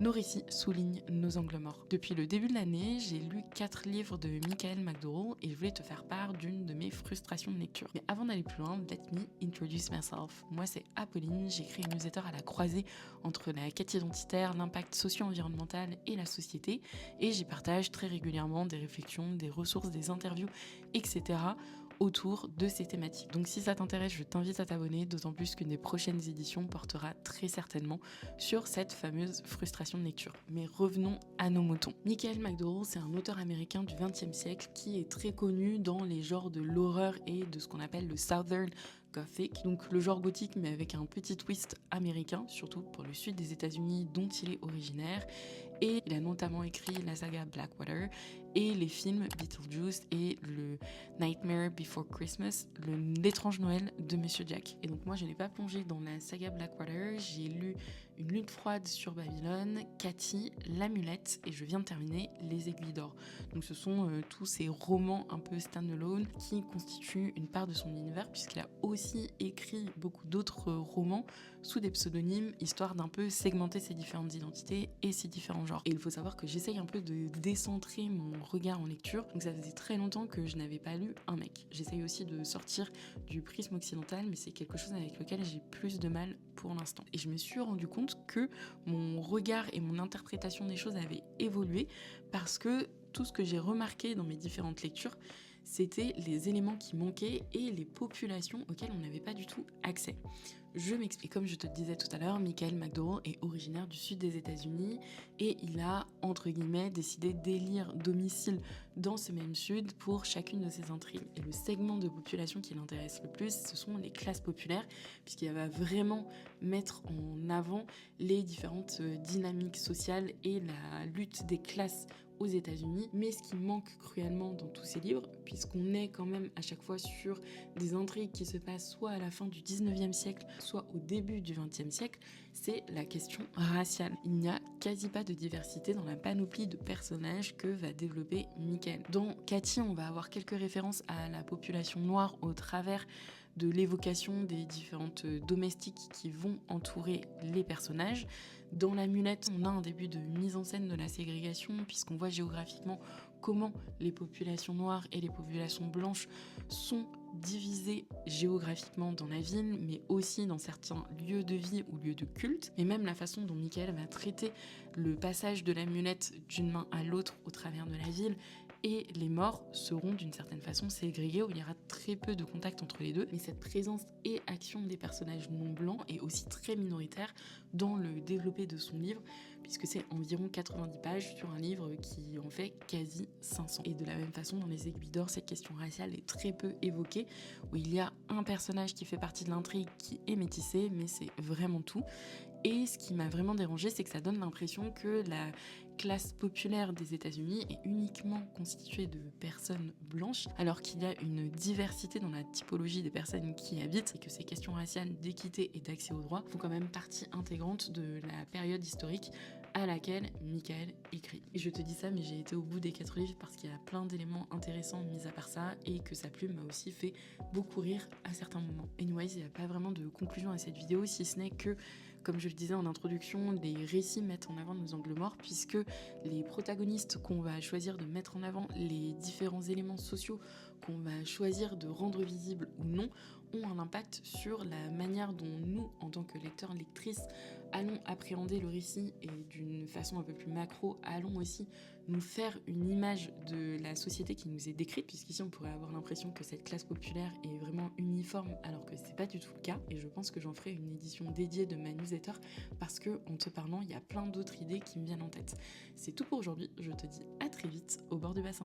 Nos récits soulignent nos angles morts. Depuis le début de l'année, j'ai lu 4 livres de Michael McDowell et je voulais te faire part d'une de mes frustrations de lecture. Mais avant d'aller plus loin, let me introduce myself. Moi, c'est Apolline, j'ai créé une newsletter à la croisée entre la quête identitaire, l'impact socio-environnemental et la société, et j'y partage très régulièrement des réflexions, des ressources, des interviews, etc. autour de ces thématiques. Donc si ça t'intéresse, je t'invite à t'abonner, d'autant plus qu'une des prochaines éditions portera très certainement sur cette fameuse frustration de lecture. Mais revenons à nos moutons. Michael McDowell, c'est un auteur américain du XXe siècle qui est très connu dans les genres de l'horreur et de ce qu'on appelle le Southern Gothic, donc le genre gothique mais avec un petit twist américain, surtout pour le sud des États-Unis dont il est originaire. Et il a notamment écrit la saga Blackwater et les films Beetlejuice et le Nightmare Before Christmas, l'étrange Noël de Monsieur Jack. Et donc moi je n'ai pas plongé dans la saga Blackwater, j'ai lu Une lune froide sur Babylone, Cathy, L'Amulette et je viens de terminer Les Aiguilles d'Or. Donc ce sont tous ces romans un peu stand-alone qui constituent une part de son univers puisqu'il a aussi écrit beaucoup d'autres romans sous des pseudonymes, histoire d'un peu segmenter ses différentes identités et ses différents genres. Et il faut savoir que j'essaye un peu de décentrer mon regard en lecture, donc ça faisait très longtemps que je n'avais pas lu un mec. J'essaye aussi de sortir du prisme occidental, mais c'est quelque chose avec lequel j'ai plus de mal pour l'instant. Et je me suis rendu compte que mon regard et mon interprétation des choses avaient évolué parce que tout ce que j'ai remarqué dans mes différentes lectures, c'était les éléments qui manquaient et les populations auxquelles on n'avait pas du tout accès. Je m'explique. Comme je te le disais tout à l'heure, Michael McDowell est originaire du sud des États-Unis et il a, entre guillemets, décidé d'élire domicile dans ce même sud pour chacune de ses intrigues. Et le segment de population qui l'intéresse le plus, ce sont les classes populaires, puisqu'il va vraiment mettre en avant les différentes dynamiques sociales et la lutte des classes aux États-Unis. Mais ce qui manque cruellement dans tous ces livres, puisqu'on est quand même à chaque fois sur des intrigues qui se passent soit à la fin du 19e siècle, soit au début du 20e siècle, c'est la question raciale. Il n'y a quasi pas de diversité dans la panoplie de personnages que va développer Michael. Dans Cathy, on va avoir quelques références à la population noire au travers de l'évocation des différentes domestiques qui vont entourer les personnages. Dans l'amulette, on a un début de mise en scène de la ségrégation puisqu'on voit géographiquement comment les populations noires et les populations blanches sont divisées géographiquement dans la ville, mais aussi dans certains lieux de vie ou lieux de culte. Et même la façon dont Michael va traiter le passage de l'amulette d'une main à l'autre au travers de la ville et les morts seront d'une certaine façon ségrégés où il y aura très peu de contact entre les deux. Mais cette présence et action des personnages non blancs est aussi très minoritaire dans le développé de son livre puisque c'est environ 90 pages sur un livre qui en fait quasi 500. Et de la même façon, dans Les Aiguilles d'Or, cette question raciale est très peu évoquée, où il y a un personnage qui fait partie de l'intrigue qui est métissé, mais c'est vraiment tout. Et ce qui m'a vraiment dérangé, c'est que ça donne l'impression que la classe populaire des États-Unis est uniquement constituée de personnes blanches, alors qu'il y a une diversité dans la typologie des personnes qui y habitent, et que ces questions raciales d'équité et d'accès aux droits font quand même partie intégrante de la période historique à laquelle Michael écrit. Et je te dis ça, mais j'ai été au bout des 4 livres parce qu'il y a plein d'éléments intéressants mis à part ça, et que sa plume m'a aussi fait beaucoup rire à certains moments. Anyways, il n'y a pas vraiment de conclusion à cette vidéo, si ce n'est que, comme je le disais en introduction, les récits mettent en avant nos angles morts puisque les protagonistes qu'on va choisir de mettre en avant, les différents éléments sociaux qu'on va choisir de rendre visibles ou non, ont un impact sur la manière dont nous, en tant que lecteurs, lectrices, allons appréhender le récit et d'une façon un peu plus macro, allons aussi nous faire une image de la société qui nous est décrite, puisqu'ici on pourrait avoir l'impression que cette classe populaire est vraiment uniforme alors que c'est pas du tout le cas. Et je pense que j'en ferai une édition dédiée de ma newsletter parce que en te parlant, il y a plein d'autres idées qui me viennent en tête. C'est tout pour aujourd'hui, je te dis à très vite au bord du bassin.